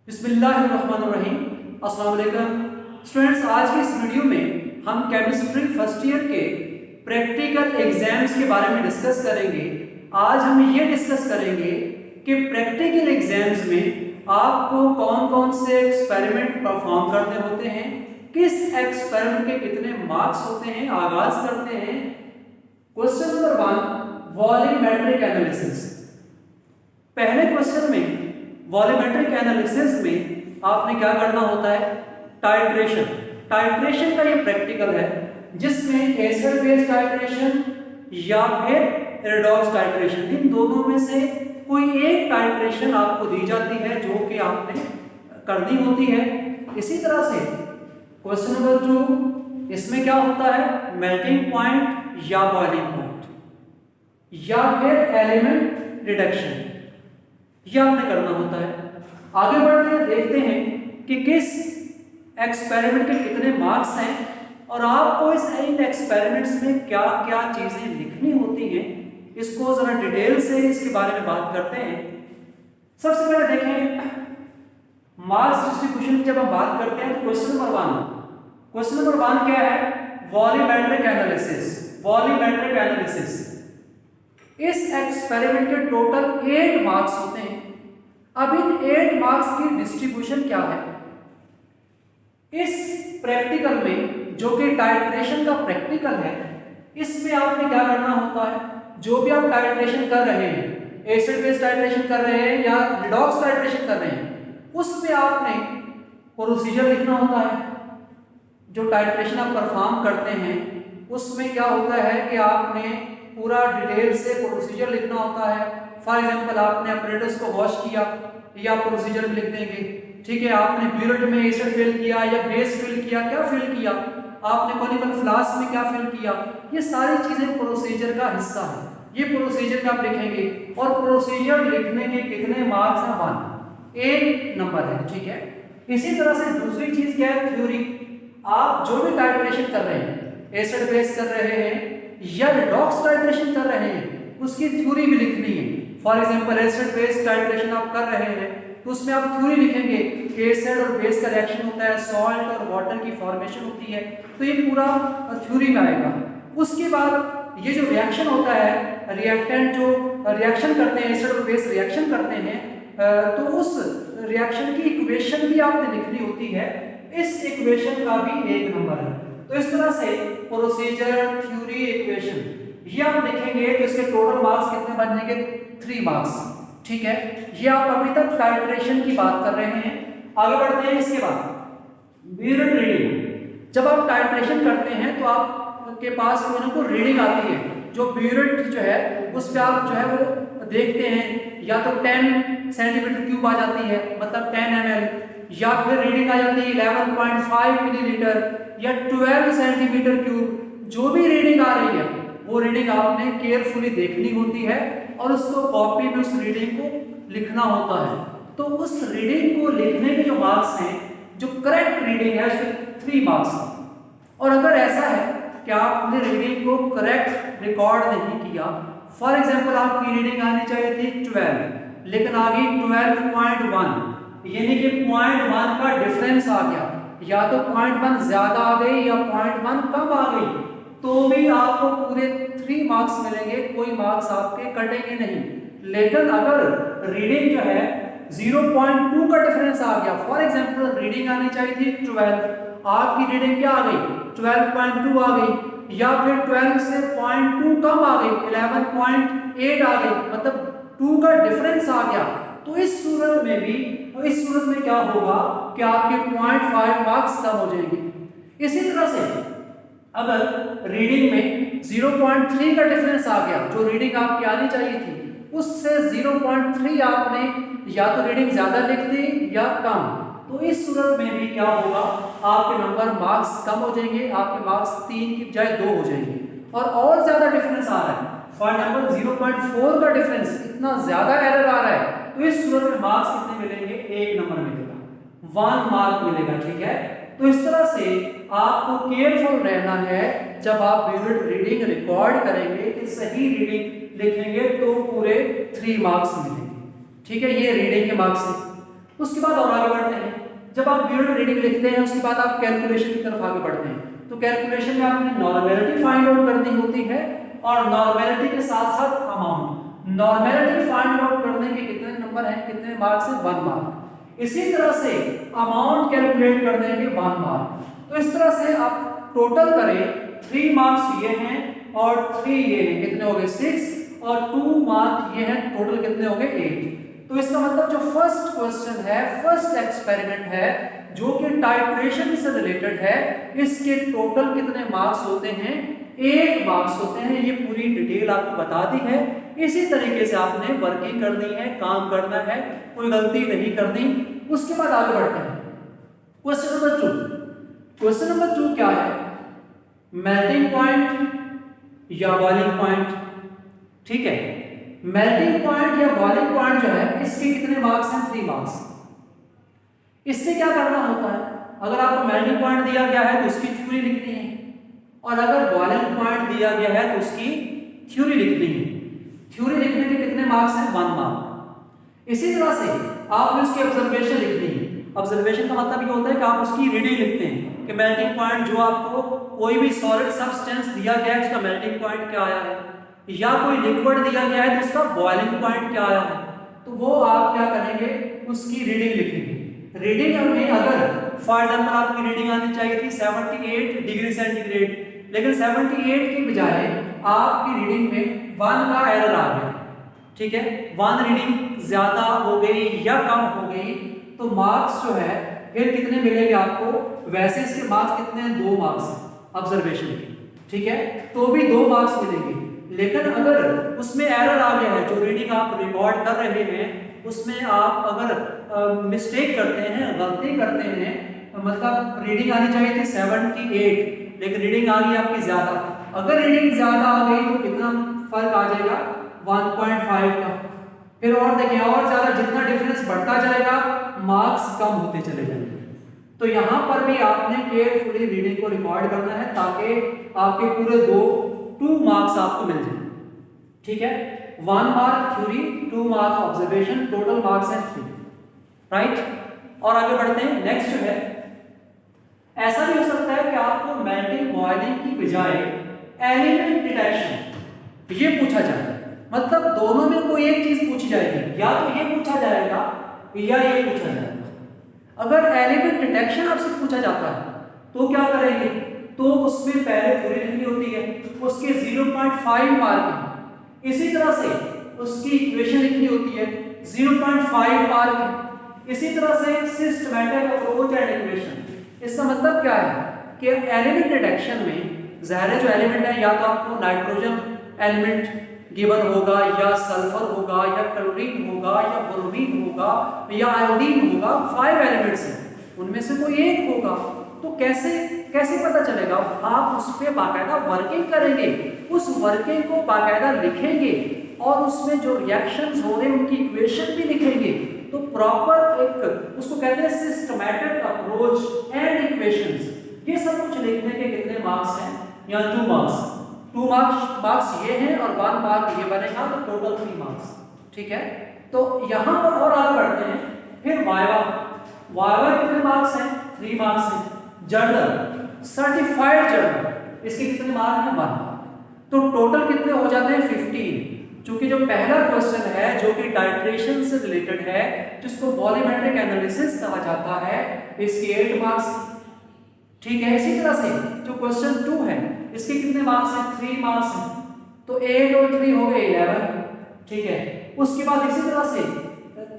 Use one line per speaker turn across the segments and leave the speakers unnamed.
बिस्मिल्लाहिर्रहमानिर्रहीम। अस्सलाम वालेकुम स्टूडेंट्स, आज की इस वीडियो में हम केमिस्ट्री फर्स्ट ईयर के प्रैक्टिकल एग्जाम्स के बारे में डिस्कस करेंगे। आज हम ये डिस्कस करेंगे कि प्रैक्टिकल एग्जाम्स में आपको कौन कौन से एक्सपेरिमेंट परफॉर्म करने होते हैं, किस एक्सपेरिमेंट के कितने मार्क्स होते हैं। आगाज करते हैं। Question number 1, volumetric analysis. पहले क्वेश्चन में वॉल्यूमेट्रिक एनालिसिस में आपने क्या करना होता है, टाइट्रेशन। टाइट्रेशन का ये प्रैक्टिकल है जिसमें एसिड बेस टाइट्रेशन या फिर रेडॉक्स टाइट्रेशन, इन दोनों में से कोई एक टाइट्रेशन आपको दी जाती है जो कि आपने करनी होती है। इसी तरह से क्वेश्चन नंबर 2, इसमें क्या होता है, मेल्टिंग पॉइंट या बॉइलिंग पॉइंट या फिर एलिमेंट रिडक्शन, यह आपने करना होता है। आगे बढ़ते हैं, देखते हैं कि किस एक्सपेरिमेंट के कितने मार्क्स हैं और आपको इस इन एक्सपेरिमेंट्स में क्या क्या चीजें लिखनी होती हैं। इसको जरा डिटेल से इसके बारे में बात करते हैं। सबसे पहले देखें मार्क्स डिस्ट्रीब्यूशन की जब हम बात करते हैं तो क्वेश्चन नंबर 1 क्या है, वॉल्यूमेट्रिक एनालिसिस। वॉल्यूमेट्रिक एनालिसिस, इस एक्सपेरिमेंट के टोटल 8 मार्क्स होते हैं। अब इन 8 मार्क्स की डिस्ट्रीब्यूशन क्या है, इस प्रैक्टिकल में जो कि टाइट्रेशन का प्रैक्टिकल है, इसमें आपने क्या करना होता है, जो भी आप टाइट्रेशन कर रहे हैं, एसिड बेस टाइट्रेशन कर रहे हैं या रिडॉक्स टाइट्रेशन कर रहे हैं, उसमें आपने प्रोसीजर लिखना होता है। जो टाइट्रेशन आप परफॉर्म करते हैं उसमें क्या होता है कि आपने पूरा डिटेल से प्रोसीजर लिखना होता है। फॉर एग्जांपल आपने अपरेटस को वॉश किया, या प्रोसीजर में लिख देंगे। ठीक है, आपने ब्यूरेट में एसिड फिल किया या बेस फिल किया, क्या फिल किया, आपने कॉनिकल फ्लास्क में क्या फिल किया, ये सारी चीजें प्रोसीजर का हिस्सा है। ये प्रोसीजर में आप लिखेंगे और प्रोसीजर लिखने के कितने मार्क्स हैं, 1 नंबर है। ठीक है, इसी तरह से दूसरी चीज क्या है, थ्योरी। आप जो भी टाइट्रेशन कर रहे हैं, एसिड बेस कर रहे हैं या रिडॉक्स टाइट्रेशन कर रहे हैं, उसकी थ्योरी भी लिखनी है। For example acid base titration आप कर रहे हैं तो उसमें आप थ्योरी लिखेंगे कि एसिड और बेस का रिएक्शन होता है, सॉल्ट और वाटर की फॉर्मेशन होती है, तो ये पूरा थ्योरी में आएगा। उसके बाद ये जो रिएक्शन होता है, रिएक्टेंट जो रिएक्शन करते हैं, एसिड और बेस रिएक्शन करते हैं, तो उस रिएक्शन की इक्वेशन भी आपने लिखनी होती है। इस इक्वेशन का भी 1 नंबर है। तो इस तरह से प्रोसीजर, थ्योरी, इक्वेशन ये आप लिखेंगे तो इसके टोटल मार्क्स कितने बन जाएंगे, 3 मार्क्स। ठीक है, ये आप अभी तक टाइट्रेशन की बात कर रहे हैं। आगे बढ़ते हैं। इसके बाद ब्यूरेट रीडिंग। जब आप टाइट्रेशन करते हैं तो आपके पास कोई ना कोई रीडिंग आती है। जो ब्यूरेट जो है उस पर आप जो है वो देखते हैं, या तो 10 सेंटीमीटर क्यूब आ जाती है, मतलब 10 ml, या फिर रीडिंग आ जाती है 11.5 मिलीलीटर या 12 सेंटीमीटर क्यूब। जो भी रीडिंग आ रही है वो रीडिंग आपने केयरफुली देखनी होती है और उसको कॉपी में उस रीडिंग को लिखना होता है। तो उस रीडिंग को लिखने के जो मार्क्स हैं, जो करेक्ट रीडिंग है उसके 3 मार्क्स हैं। और अगर ऐसा है कि आपने रीडिंग को करेक्ट रिकॉर्ड नहीं किया, फॉर एग्जांपल आपकी रीडिंग आनी चाहिए थी 12 लेकिन आ गई 12.1, यानी कि 0.1 का डिफरेंस आ गया, या तो 0.1 ज्यादा आ गई या 0.1 कम आ गई, तो भी आपको पूरे 3 मार्क्स मिलेंगे, कोई मार्क्स आपके कटेंगे नहीं। लेकिन अगर रीडिंग जो है 0.2 का डिफरेंस आ गया, फॉर एग्जांपल रीडिंग आनी चाहिए थी 12, आपकी रीडिंग क्या आ गई, 12.2 आ गई, या फिर 12 से 0.2 कम आ गई, 11.8 आ गई, मतलब 2 का डिफरेंस आ गया, तो इस सूरत में क्या होगा कि आपके 0.5 मार्क्स कम हो जाएंगे। इसी तरह से अगर रीडिंग में 0.3 का डिफरेंस आ गया, जो रीडिंग आपकी आनी चाहिए थी उससे 0.3 आपने या तो रीडिंग ज्यादा लिख दी या कम, तो इस सूरत में भी क्या होगा, आपके नंबर मार्क्स कम हो जाएंगे, आपके मार्क्स 3 की बजाय 2 हो जाएंगे। और ज्यादा डिफरेंस आ रहा है, फॉर एग्जांपल 0.4 का डिफरेंस, इतना ज्यादा एरर आ रहा है, तो इस सूरत में मार्क्स कितने मिलेंगे, 1 नंबर मिलेगा, 1 मार्क मिलेगा। ठीक है, तो इस तरह से आपको केयरफुल रहना है जब आप ब्यूरेट रीडिंग रिकॉर्ड करेंगे कि सही रीडिंग लिखेंगे तो पूरे 3 मार्क्स मिलेंगे। ठीक है, ये रीडिंग के मार्क्स हैं। उसके बाद और आगे बढ़ते हैं। जब आप बियॉन्ड रीडिंग लिखते हैं उसके बाद आप कैलकुलेशन की तरफ आगे बढ़ते हैं। तो कैलकुलेशन में आपने नॉर्मेलिटी फाइंड आउट करनी होती है और नॉर्मेलिटी के साथ साथ अमाउंट। नॉर्मेलिटी फाइंड आउट करने के कितने नंबर हैं, कितने मार्क्स हैं, 1 मार्क। इसी तरह से अमाउंट कैलकुलेट करने के 1 मार्क। तो इस तरह से आप टोटल करें 3 मार्क्स ये हैं और 3 ये हैं, कितने हो गए 6 और 2 मार्क ये हैं, टोटल कितने हो गए 8। तो इसका मतलब जो फर्स्ट क्वेश्चन है, फर्स्ट एक्सपेरिमेंट है जो कि टाइट्रेशन से रिलेटेड है, इसके टोटल कितने मार्क्स होते हैं, 8 मार्क्स होते हैं। ये पूरी डिटेल आपको बता दी है। इसी तरीके से आपने वर्किंग करनी है, काम करना है, कोई गलती नहीं करनी। उसके बाद आगे बढ़ते हैं क्वेश्चन नंबर 2। क्वेश्चन नंबर 2 क्या है, मेल्टिंग पॉइंट या बॉइलिंग पॉइंट। ठीक है, मेल्टिंग पॉइंट या बॉइलिंग पॉइंट जो है इसके कितने मार्क्स हैं, 3 मार्क्स। इससे क्या करना होता है, अगर आपको मेल्टिंग पॉइंट दिया गया है तो उसकी थ्योरी लिखनी है और अगर बॉइलिंग पॉइंट दिया गया है तो उसकी थ्योरी लिखनी है। थ्योरी लिखने के कितने मार्क्स हैं, 1 मार्क। इसी तरह से आपने उसकी ऑब्जर्वेशन लिखनी है। ऑब्जर्वेशन का मतलब ये होता है कि आप उसकी रीडिंग लिखते हैं कि मेल्टिंग पॉइंट जो आपको कोई भी सॉलिड सब्सटेंस दिया गया है उसका मेल्टिंग पॉइंट क्या आया है, या कोई लिक्विड दिया गया है तो उसका बॉइलिंग पॉइंट क्या आया है। तो वो आप क्या करेंगे, उसकी रीडिंग लिखेंगे। रीडिंग में अगर फॉर एग्जांपल आपकी रीडिंग आनी चाहिए थी 78 डिग्री सेंटीग्रेड, लेकिन 78 की बजाय आपकी रीडिंग में 1 का एरर आ गया। ठीक है, 1 रीडिंग ज्यादा हो गई या कम हो गई तो मार्क्स जो है फिर कितने मिलेंगे आपको, वैसे इसके मार्क्स कितने हैं, 2 मार्क्स ऑब्जर्वेशन के। ठीक है, तो भी 2 मार्क्स मिलेंगे। लेकिन अगर उसमें एरर आ गया है, जो रीडिंग आप रिकॉर्ड कर रहे हैं उसमें आप अगर मिस्टेक करते हैं, गलती करते हैं, मतलब रीडिंग आनी चाहिए थी 78 लेकिन रीडिंग आ गई आपकी ज्यादा। अगर रीडिंग ज्यादा आ गई तो कितना फर्क आ जाएगा, 1.5 का। फिर और देखिए, और ज्यादा जितना डिफरेंस बढ़ता जाएगा मार्क्स कम होते चले जाएंगे। तो यहाँ पर भी आपने केयरफुली रीडिंग को रिकॉर्ड करना है ताकि आपके पूरे 2 मार्क्स आपको मिल जाए। ठीक है, 1 mark theory, 2 marks observation, total marks हैं 3। राइट, और आगे बढ़ते हैं। नेक्स्ट जो है, ऐसा भी हो सकता है कि आपको मेल्टिंग बॉइलिंग की बजाय एलिमेंट डिटेक्शन ये पूछा जाए, मतलब दोनों में कोई एक चीज पूछी जाएगी, या तो ये पूछा जाएगा या ये पूछा जाएगा। अगर एलिमेंट डिटेक्शन आपसे पूछा जाता है तो क्या करेंगे, तो उसमें पहले थ्योरी लिखनी होती है, उसके 0.5 मार्क है। इसी तरह से उसकी इक्वेशन लिखनी होती है, 0.5 मार्क है। इसी तरह से सिस्टमैटिक अप्रोच एंड इक्वेशन। इसका मतलब क्या है कि एलिमेंट डिटेक्शन में ज़ाहिर जो एलिमेंट है, या तो आपको नाइट्रोजन एलिमेंट गिवन होगा, या सल्फर होगा, या क्लोरीन होगा, या ब्रोमीन होगा, या आयोडीन होगा। 5 एलिमेंट्स हैं, उनमें से कोई एक होगा। तो कैसे पता चलेगा, आप उस पर बाकायदा वर्किंग करेंगे, उस वर्किंग को बाकायदा लिखेंगे और उसमें जो रिएक्शंस हो रहे हैं उनकी इक्वेशन भी लिखेंगे। तो प्रॉपर एक उसको कहते हैं सिस्टमैटिक अप्रोच एंड इक्वेशंस। ये सब कुछ लिखने के कितने मार्क्स हैं, यहाँ 2 मार्क्स। 2 मार्क्स ये हैं और 1 मार्क ये बनेगा, तो टोटल 3 मार्क्स। ठीक है, तो यहाँ पर और आगे बढ़ते हैं। फिर वाइवा कितने मार्क्स हैं, 3 मार्क्स हैं। जर्नल, सर्टिफाइड जर्नल, इसके कितने मार्क हैं, 1 मार्क। तो टोटल कितने हो जाते हैं, 15। चूंकि जो पहला क्वेश्चन है जो कि टाइट्रेशन से रिलेटेड है, जिसको वॉल्यूमेट्रिक एनालिसिस कहा जाता है, इसके 8 मार्क्स। ठीक है, इसी तरह से जो क्वेश्चन 2 है इसके कितने मार्क्स हैं, 3 मार्क्स हैं। तो 8 और 3 हो गए 11। ठीक है, उसके बाद इसी तरह से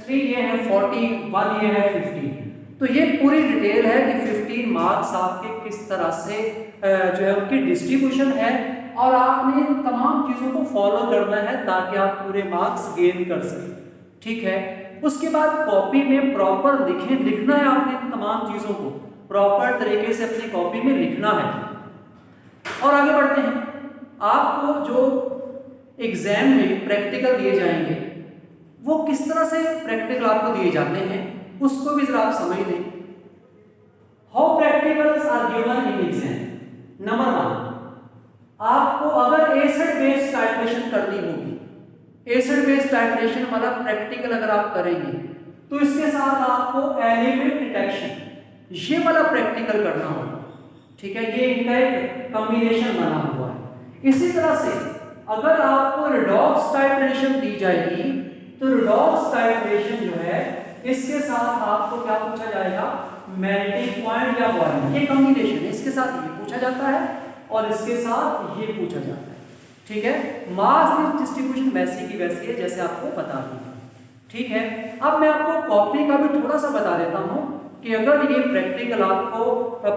3 ये है 40, 1 ये है 50। तो ये पूरी डिटेल है कि 15 मार्क्स आपके किस तरह से जो है उनकी डिस्ट्रीब्यूशन है, और आपने इन तमाम चीज़ों को फॉलो करना है ताकि आप पूरे मार्क्स गेन कर सकें। ठीक है, उसके बाद कॉपी में प्रॉपर लिखना है आपने इन तमाम चीज़ों को प्रॉपर तरीके से अपनी कॉपी में लिखना है। और आगे बढ़ते हैं, आपको जो एग्जाम में प्रैक्टिकल दिए जाएंगे वो किस तरह से प्रैक्टिकल आपको दिए जाते हैं उसको भी जरा आप समझ लें। How practicals are given in exam. Number 1, आपको अगर एसिड बेस टाइट्रेशन करनी होगी, एसिड बेस टाइट्रेशन वाला प्रैक्टिकल अगर आप करेंगे तो इसके साथ आपको एलिमेंट डिटेक्शन ये वाला प्रैक्टिकल करना होगा, ठीक है। ये इनका एक कॉम्बिनेशन बना हुआ है। इसी तरह से अगर आपको रिडॉक्स टाइट्रेशन दी जाएगी तो रिडॉक्स टाइट्रेशन जो है इसके साथ आपको क्या पूछा जाएगा, मेल्टिंग पॉइंट या बॉइलिंग, ये कॉम्बिनेशन है, इसके साथ ये पूछा जाता है और इसके साथ ये पूछा जाता है, ठीक है। मास डिस्ट्रीब्यूशन वैसी की वैसी है जैसे आपको बता दिया, ठीक है। अब मैं आपको कॉपी का भी थोड़ा सा बता देता हूं कि अगर ये प्रैक्टिकल आपको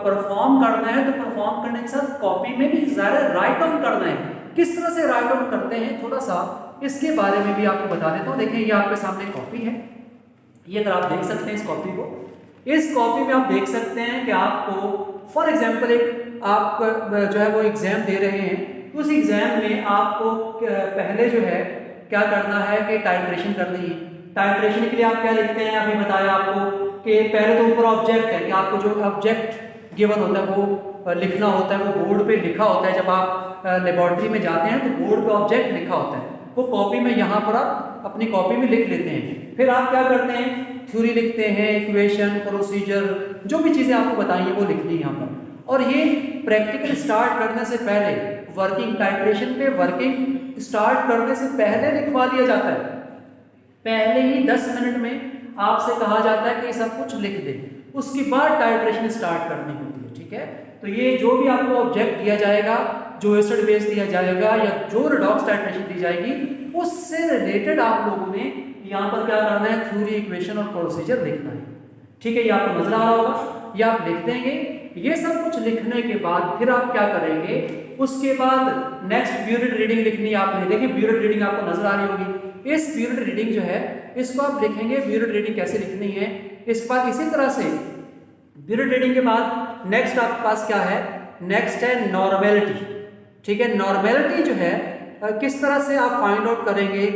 परफॉर्म करना है तो परफॉर्म करने के साथ कॉपी में भी ज़्यादा राइट डाउन करना है। किस तरह से राइट डाउन करते हैं थोड़ा सा इसके बारे में भी आपको बता देता हूँ। देखिए ये आपके सामने कॉपी है, ये अगर आप देख सकते हैं इस कॉपी को, इस कॉपी में आप देख सकते हैं कि आपको फॉर एग्जांपल एक आप जो है वो एग्जाम दे रहे हैं, उस एग्जाम में आपको पहले जो है क्या करना है कि टाइट्रेशन करनी है। टाइट्रेशन के लिए आप क्या लिखते हैं, अभी बताया आपको कि पहले तो ऊपर ऑब्जेक्ट है कि आपको जो ऑब्जेक्ट गिवन होता है वो लिखना होता है, वो बोर्ड पे लिखा होता है। जब आप लेबोरेटरी में जाते हैं तो बोर्ड पे ऑब्जेक्ट लिखा होता है, वो कॉपी में यहाँ पर आप अपनी कॉपी में लिख लेते हैं। फिर आप क्या करते हैं, थ्योरी लिखते हैं, इक्वेशन, प्रोसीजर, जो भी चीज़ें आपको बताइए वो लिखनी है यहाँ पर। और ये प्रैक्टिकल स्टार्ट करने से पहले वर्किंग टाइट्रेशन पे वर्किंग स्टार्ट करने से पहले लिखवा दिया जाता है। पहले ही 10 मिनट में आपसे कहा जाता है कि सब कुछ लिख दे, उसके बाद टाइट्रेशन स्टार्ट करनी होती है, ठीक है। तो ये जो भी आपको ऑब्जेक्ट दिया जाएगा, जो एसिड बेस दिया जाएगा या जो रिडॉक्स टाइट्रेशन दी जाएगी, उससे रिलेटेड आप लोगों ने यहाँ पर क्या करना है, थ्योरी, इक्वेशन और प्रोसीजर लिखना है, ठीक है। ये आपको नजर आ रहा होगा, ये आप लिख देंगे। ये सब कुछ लिखने के बाद फिर आप क्या करेंगे, उसके बाद नेक्स्ट ब्यूरेट रीडिंग लिखनी है आपने। देखिए ब्यूरेट रीडिंग आपको नजर आ रही होगी, इस ब्यूरेट रीडिंग जो है इसको आप लिखेंगे। ब्यूरेट रीडिंग कैसे लिखनी है, इसके बाद इसी तरह से ब्यूरेट रीडिंग के बाद नेक्स्ट आपके पास क्या है, नेक्स्ट है नॉर्मेलिटी, ठीक है। नॉर्मेलिटी जो है किस तरह से आप फाइंड आउट करेंगे,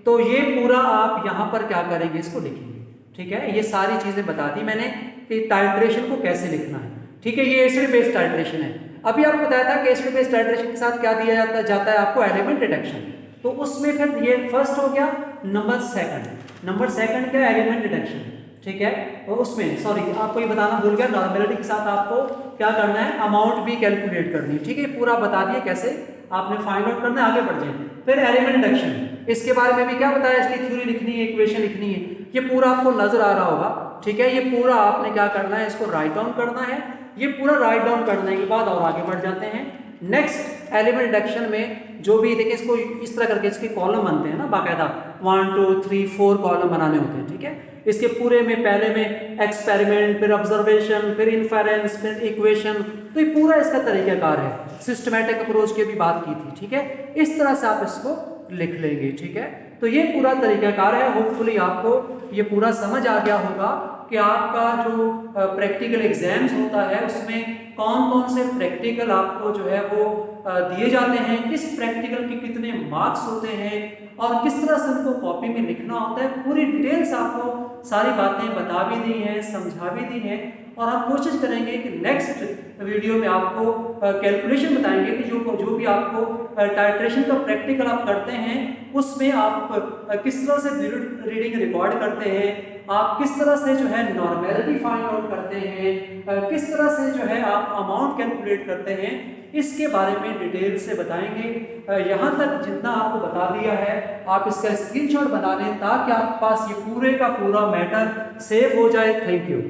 तो ये पूरा आप यहाँ पर क्या करेंगे, इसको लिखेंगे, ठीक है। ये सारी चीजें बता दी मैंने कि टाइट्रेशन को कैसे लिखना है, ठीक है। ये एसिड बेस्ड टाइट्रेशन है। अभी आपको बताया था कि एसिड बेस्ड टाइट्रेशन के साथ क्या दिया जाता है आपको, एलिमेंट डिटेक्शन। तो उसमें फिर ये फर्स्ट हो गया। नंबर सेकंड क्या, एलिमेंट डिटेक्शन, ठीक है। और उसमें सॉरी आपको ये बताना भूल गया, नॉर्मेलिटी के साथ आपको क्या करना है, अमाउंट भी कैलकुलेट करनी है, ठीक है। पूरा बता दिया कैसे आपने फाइंड आउट करना है, आगे बढ़ जाए। फिर एलिमेंट डिटेक्शन, इसके बारे में भी क्या बताया, इसकी थ्योरी लिखनी है, इक्वेशन लिखनी है, ये पूरा आपको नजर आ रहा होगा, ठीक है। ये पूरा आपने क्या करना है, इसको राइट डाउन करना है। ये पूरा राइट डाउन करने के बाद और आगे बढ़ जाते हैं नेक्स्ट एलिमेंट डिटेक्शन में। जो भी देखिए इसको इस तरह करके इसके कॉलम बनते हैं ना, बाकायदा 1 2 3 4 कॉलम बनाने होते हैं, ठीक है। इसके पूरे में पहले में एक्सपेरिमेंट, फिर ऑब्जर्वेशन, फिर इन्फेरेंस, फिर इक्वेशन, तो ये पूरा इसका तरीकाकार है। सिस्टमैटिक अप्रोच की भी बात की थी, ठीक है। इस तरह से आप इसको लिख लेंगे, ठीक है। तो ये पूरा तरीकाकार है। होपफुली आपको ये पूरा समझ आ गया होगा कि आपका जो प्रैक्टिकल एग्जाम्स होता है उसमें कौन कौन से प्रैक्टिकल आपको जो है वो दिए जाते हैं, किस प्रैक्टिकल के कितने मार्क्स होते हैं और किस तरह से उनको कॉपी में लिखना होता है। पूरी डिटेल्स आपको सारी बातें बता भी दी हैं, समझा भी दी हैं। और हम कोशिश करेंगे कि नेक्स्ट वीडियो में आपको कैलकुलेशन बताएंगे कि जो भी आपको टाइट्रेशन का प्रैक्टिकल आप करते हैं उसमें आप किस तरह से रीडिंग रिकॉर्ड करते हैं, आप किस तरह से जो है नॉर्मेलिटी फाइंड आउट करते हैं, किस तरह से जो है आप अमाउंट कैलकुलेट करते हैं, इसके बारे में डिटेल से बताएंगे। यहाँ तक जितना आपको बता दिया है आप इसका स्क्रीनशॉट बना लें ताकि आपके पास ये पूरे का पूरा मैटर सेव हो जाए। Thank you.